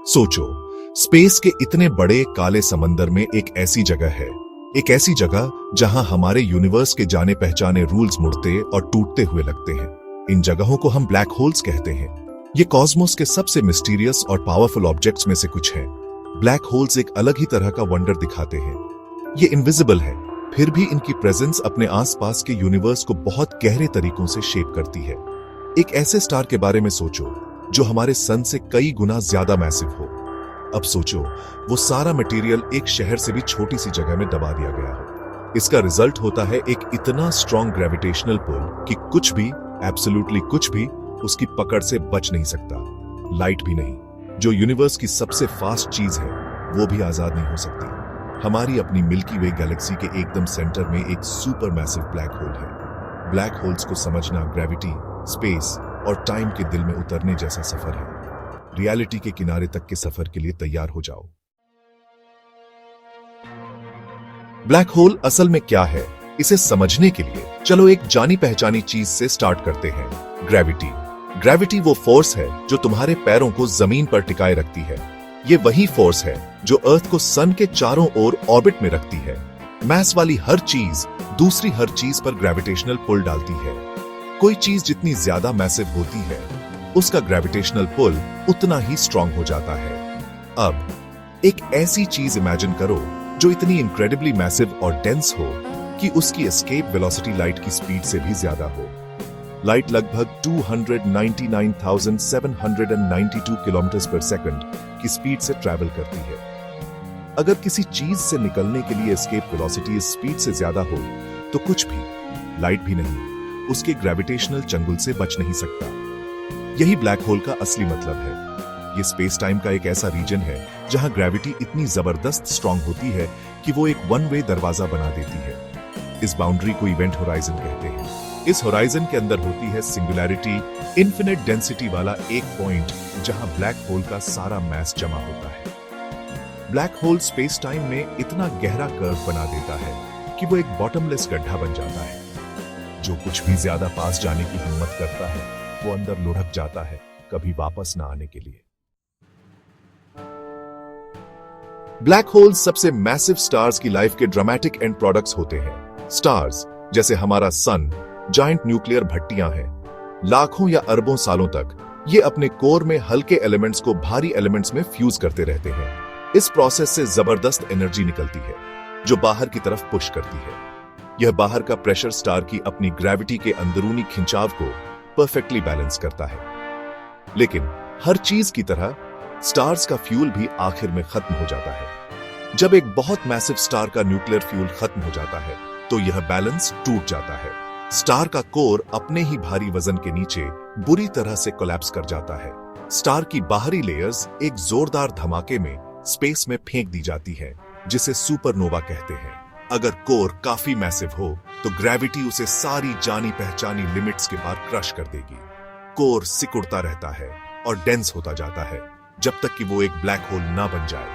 सोचो, स्पेस के इतने बड़े काले समंदर में एक ऐसी जगह है, एक ऐसी जगह जहां हमारे यूनिवर्स के जाने पहचाने रूल्स मुड़ते और टूटते हुए लगते हैं। इन जगहों को हम ब्लैक होल्स कहते हैं। ये कॉस्मोस के सबसे मिस्टीरियस और पावरफुल ऑब्जेक्ट्स में से कुछ हैं। ब्लैक होल्स एक अलग ही तरह का वंडर दिखाते हैं। ये इनविजिबल है, फिर भी इनकी प्रेजेंस अपने आसपास के यूनिवर्स को बहुत गहरे तरीकों से शेप करती है। एक ऐसे स्टार के बारे में सोचो जो हमारे सन से कई गुना ज्यादा मैसिव हो। अब सोचो, वो सारा मटेरियल एक शहर से भी छोटी सी जगह में दबा दिया गया हो। इसका रिजल्ट होता है एक इतना स्ट्रॉन्ग ग्रेविटेशनल पुल कि कुछ भी, एब्सोल्युटली कुछ भी उसकी पकड़ से बच नहीं सकता। लाइट भी नहीं, जो यूनिवर्स की सबसे फास्ट चीज है, वो भी आजाद नहीं हो सकती। हमारी अपनी मिल्की वे गैलेक्सी के एकदम सेंटर में एक सुपर मैसिव ब्लैक होल है। ब्लैक होल्स को समझना ग्रेविटी, स्पेस और टाइम के दिल में उतरने जैसा सफर है। रियलिटी के किनारे तक के सफर के लिए तैयार हो जाओ। ब्लैक होल असल में क्या है, इसे समझने के लिए चलो एक जानी पहचानी चीज से स्टार्ट करते हैं, ग्रेविटी। ग्रेविटी वो फोर्स है जो तुम्हारे पैरों को जमीन पर टिकाए रखती है। ये वही फोर्स है जो अर्थ को सन के चारों ओर ऑर्बिट में रखती है। मैस वाली हर चीज दूसरी हर चीज पर ग्रेविटेशनल पुल डालती है। कोई चीज जितनी ज्यादा मैसिव होती है, उसका ग्रेविटेशनल पुल उतना ही स्ट्रांग हो जाता है। अब एक ऐसी चीज इमेजिन करो जो इतनी इनक्रेडिबली मैसिव और डेंस हो कि उसकी एस्केप वेलोसिटी लाइट की स्पीड से भी ज्यादा हो। लाइट लगभग 299,792 किलोमीटर पर सेकंड की स्पीड से ट्रैवल करती है। अगर किसी चीज से निकलने के लिए एस्केप वेलोसिटी इस स्पीड से ज्यादा हो तो कुछ भी, लाइट भी नहीं, उसके ग्रेविटेशनल चंगुल से बच नहीं सकता। यही ब्लैक होल का असली मतलब है। ये स्पेस टाइम का एक ऐसा रीजन है जहां ग्रेविटी इतनी जबरदस्त स्ट्रांग होती है कि वो एक वन वे दरवाजा बना देती है। इस बाउंड्री को इवेंट होराइजन कहते हैं। इस होराइजन के अंदर होती है सिंगुलैरिटी, इन्फिनिट डेंसिटी वाला एक पॉइंट जहां ब्लैक होल का सारा मैस जमा होता है। ब्लैक होल स्पेस टाइम में इतना गहरा कर्व बना देता है कि वो एक बॉटमलेस गड्ढा बन जाता है। जो कुछ भी ज्यादा पास जाने की हिम्मत करता है, वो अंदर लुढ़क जाता है, कभी वापस ना आने के लिए। ब्लैक होल्स सबसे मैसिव स्टार्स की लाइफ के ड्रामेटिक एंड प्रोडक्ट्स होते हैं। स्टार्स जैसे हमारा सन जायंट न्यूक्लियर भट्टियां हैं। लाखों या अरबों सालों तक ये अपने कोर में हल्के एलिमेंट्स को भारी एलिमेंट्स में फ्यूज करते रहते हैं। इस प्रोसेस से जबरदस्त एनर्जी निकलती है जो बाहर की तरफ पुश करती है। यह बाहर का प्रेशर स्टार की अपनी ग्रेविटी के अंदरूनी खिंचाव को परफेक्टली बैलेंस करता है। लेकिन हर चीज की तरह स्टार्स का फ्यूल भी आखिर में खत्म हो जाता है। जब एक बहुत मैसिव स्टार का न्यूक्लियर फ्यूल खत्म हो जाता है तो यह बैलेंस टूट जाता है। स्टार का कोर अपने ही भारी वजन के नीचे बुरी तरह से कोलैप्स कर जाता है। स्टार की बाहरी लेयर्स एक जोरदार धमाके में स्पेस में फेंक दी जाती है, जिसे सुपरनोवा कहते हैं। अगर कोर काफी मैसिव हो तो ग्रेविटी उसे सारी जानी पहचानी लिमिट्स के पार क्रश कर देगी। कोर सिकुड़ता रहता है और डेंस होता जाता है जब तक कि वो एक ब्लैक होल ना बन जाए।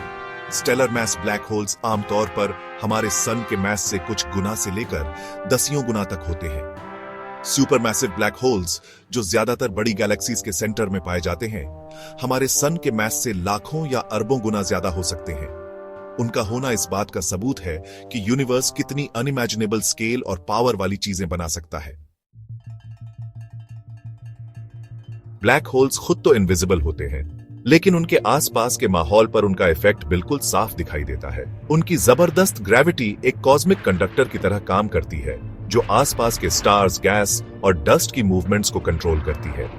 स्टेलर मैस ब्लैक होल्स आमतौर पर हमारे सन के मैस से कुछ गुना से लेकर दसियों गुना तक होते हैं। सुपर मैसिव ब्लैक होल्स, जो ज्यादातर बड़ी गैलेक्सीज के सेंटर में पाए जाते हैं, हमारे सन के मैस से लाखों या अरबों गुना ज्यादा हो सकते हैं। उनका होना इस बात का सबूत है कि यूनिवर्स कितनी अनइमेजिनेबल स्केल और पावर वाली चीजें बना सकता है। ब्लैक होल्स खुद तो इनविजिबल होते हैं, लेकिन उनके आसपास के माहौल पर उनका इफेक्ट बिल्कुल साफ दिखाई देता है। उनकी जबरदस्त ग्रेविटी एक कॉस्मिक कंडक्टर की तरह काम करती है, जो आसपास के स्टार्स, गैस और डस्ट की मूवमेंट्स को कंट्रोल करती है।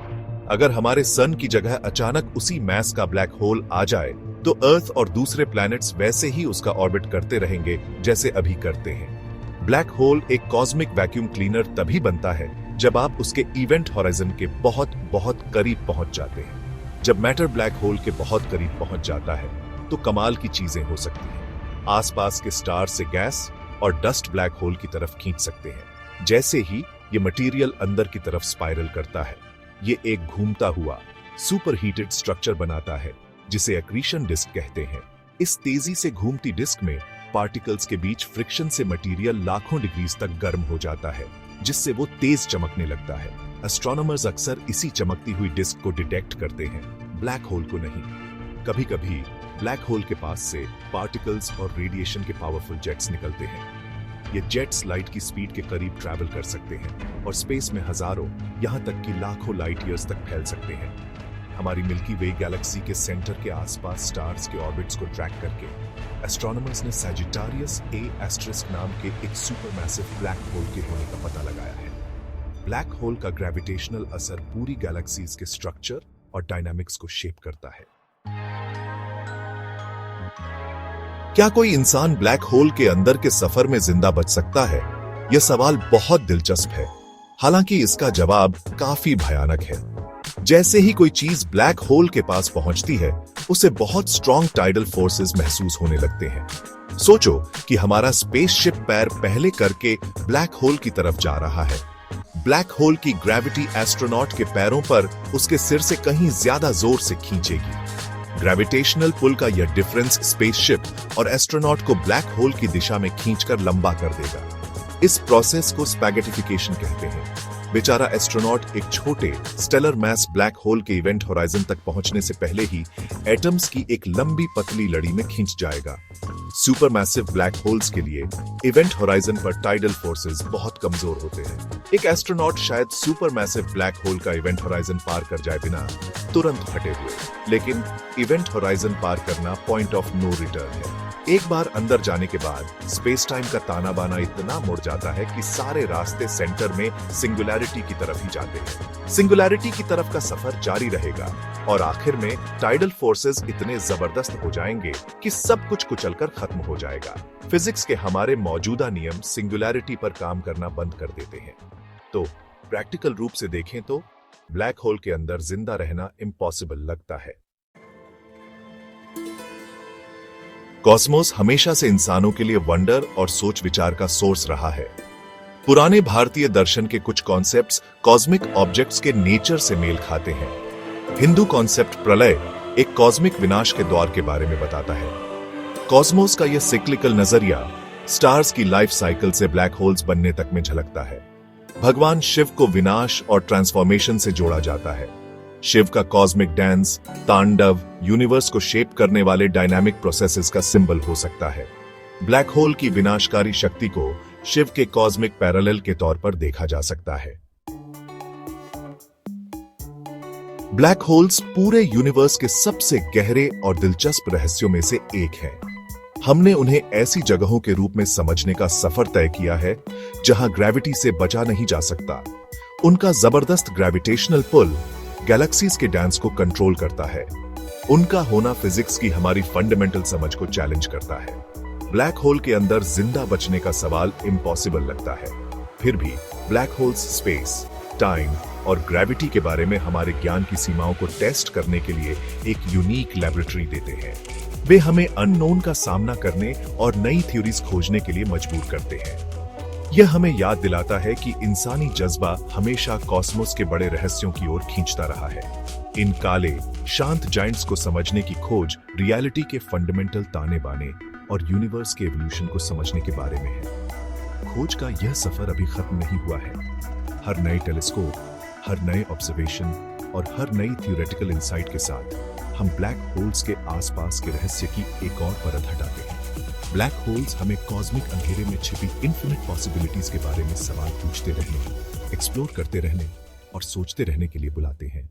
अगर हमारे सन की जगह अचानक उसी मैस का ब्लैक होल आ जाए तो अर्थ और दूसरे प्लैनेट्स वैसे ही उसका ऑर्बिट करते रहेंगे जैसे अभी करते हैं। ब्लैक होल एक कॉस्मिक वैक्यूम क्लीनर तभी बनता है जब आप उसके इवेंट होराइजन के बहुत बहुत करीब पहुंच जाते हैं। जब मैटर ब्लैक होल के बहुत करीब पहुंच जाता है तो कमाल की चीजें हो सकती हैं। आसपास के स्टार से गैस और डस्ट ब्लैक होल की तरफ खींच सकते हैं। जैसे ही ये मटेरियल अंदर की तरफ स्पाइरल करता है, ये एक घूमता हुआ सुपर हीटेड स्ट्रक्चर बनाता है जिसे एक्रीशन डिस्क कहते हैं। इस तेजी से घूमती डिस्क में पार्टिकल्स के बीच फ्रिक्शन से मटेरियल लाखों डिग्रीज तक गर्म हो जाता है, जिससे वो तेज चमकने लगता है। एस्ट्रोनॉमर्स अक्सर इसी चमकती हुई डिस्क को डिटेक्ट करते हैं, ब्लैक होल को नहीं। कभी कभी ब्लैक होल के पास से पार्टिकल्स और रेडिएशन के पावरफुल जेट्स निकलते हैं। ये जेट्स लाइट की स्पीड के करीब ट्रैवल कर सकते हैं और स्पेस में हजारों, यहां तक कि लाखों लाइट ईयर्स तक फैल सकते हैं। हमारी मिल्की वे गैलेक्सी के सेंटर के आसपास स्टार्स के ऑर्बिट्स को ट्रैक करके एस्ट्रोनॉमर्स ने सैजिटारियस A* नाम के एक सुपरमैसिव ब्लैक होल के होने का पता लगाया है। ब्लैक होल का ग्रेविटेशनल असर पूरी गैलेक्सीज के स्ट्रक्चर और डायनामिक्स को शेप करता है। क्या कोई इंसान ब्लैक होल के अंदर के सफर में जिंदा बच सकता है? यह सवाल बहुत दिलचस्प है, हालांकि इसका जवाब काफी भयानक है। जैसे ही कोई चीज ब्लैक होल के पास पहुंचती है, उसे बहुत स्ट्रॉन्ग टाइडल फोर्सेस महसूस होने लगते हैं। सोचो कि हमारा स्पेसशिप पैर पहले करके ब्लैक होल की तरफ जा रहा है। ब्लैक होल की ग्रेविटी एस्ट्रोनॉट के पैरों पर उसके सिर से कहीं ज्यादा जोर से खींचेगी। ग्रेविटेशनल पुल का यह डिफरेंस स्पेसशिप और एस्ट्रोनॉट को ब्लैक होल की दिशा में खींचकर लंबा कर देगा। इस प्रोसेस को स्पैगेटिफिकेशन कहते हैं। बेचारा एस्ट्रोनॉट एक छोटे स्टेलर मैस ब्लैक होल के इवेंट होराइजन तक पहुंचने से पहले ही एटम्स की एक लंबी पतली लड़ी में खींच जाएगा। सुपरमैसिव ब्लैक होल्स के लिए इवेंट होराइजन पर टाइडल फोर्सेस बहुत कमजोर होते हैं। एक एस्ट्रोनॉट शायद सुपरमैसिव ब्लैक होल का इवेंट होराइजन पार कर जाए बिना तुरंत हटे हुए, लेकिन इवेंट होराइजन पार करना पॉइंट ऑफ नो रिटर्न है। एक बार अंदर जाने के बाद स्पेस टाइम का ताना बाना इतना मुड़ जाता है कि सारे रास्ते सेंटर में सिंगुलैरिटी की तरफ ही जाते हैं। सिंगुलैरिटी की तरफ का सफर जारी रहेगा और आखिर में टाइडल फोर्सेस इतने जबरदस्त हो जाएंगे कि सब कुछ कुचलकर खत्म हो जाएगा। फिजिक्स के हमारे मौजूदा नियम सिंगुलैरिटी पर काम करना बंद कर देते हैं। तो प्रैक्टिकल रूप से देखें तो ब्लैक होल के अंदर जिंदा रहना इम्पॉसिबल लगता है। कॉस्मोस हमेशा से इंसानों के लिए वंडर और सोच विचार का सोर्स रहा है। पुराने भारतीय दर्शन के कुछ कॉन्सेप्ट्स कॉस्मिक ऑब्जेक्ट्स के नेचर से मेल खाते हैं। हिंदू कॉन्सेप्ट प्रलय एक कॉस्मिक विनाश के दौर के बारे में बताता है। कॉस्मोस का यह सिक्लिकल नजरिया स्टार्स की लाइफ साइकिल से ब्लैक होल्स बनने तक में झलकता है। भगवान शिव को विनाश और ट्रांसफॉर्मेशन से जोड़ा जाता है। शिव का कॉस्मिक डांस, तांडव, यूनिवर्स को शेप करने वाले डायनामिक प्रोसेसेस का सिंबल हो सकता है। ब्लैक होल की विनाशकारी शक्ति को शिव के कॉस्मिक पैरेलल के तौर पर देखा जा सकता है। ब्लैक होल्स पूरे यूनिवर्स के सबसे गहरे और दिलचस्प रहस्यों में से एक है। हमने उन्हें ऐसी जगहों के रूप में समझने का सफर तय किया है जहां ग्रेविटी से बचा नहीं जा सकता। उनका जबरदस्त ग्रेविटेशनल पुल गैलेक्सीज के डांस को कंट्रोल करता है। उनका होना फिजिक्स की हमारी फंडामेंटल समझ को चैलेंज करता है। ब्लैक होल के अंदर जिंदा बचने का सवाल इम्पॉसिबल लगता है। फिर भी ब्लैक होल्स स्पेस, टाइम और ग्रेविटी के बारे में हमारे ज्ञान की सीमाओं को टेस्ट करने के लिए एक यूनिक लैबोरेटरी देते हैं। वे हमें अननोन का सामना करने और नई थ्योरीज खोजने के लिए मजबूर करते हैं। यह हमें याद दिलाता है कि इंसानी जज्बा हमेशा कॉस्मोस के बड़े रहस्यों की ओर खींचता रहा है। इन काले, शांत जायंट्स को समझने की खोज रियलिटी के फंडामेंटल ताने बाने और यूनिवर्स के एवोल्यूशन को समझने के बारे में है। खोज का यह सफर अभी खत्म नहीं हुआ है। हर नए टेलीस्कोप, हर नए ऑब्जर्वेशन और हर नई थ्योरेटिकल इंसाइट के साथ हम ब्लैक होल्स के आसपास के रहस्य की एक और परत हटाते हैं। ब्लैक होल्स हमें कॉस्मिक अंधेरे में छिपी इन्फिनिट पॉसिबिलिटीज के बारे में सवाल पूछते रहने, एक्सप्लोर करते रहने और सोचते रहने के लिए बुलाते हैं।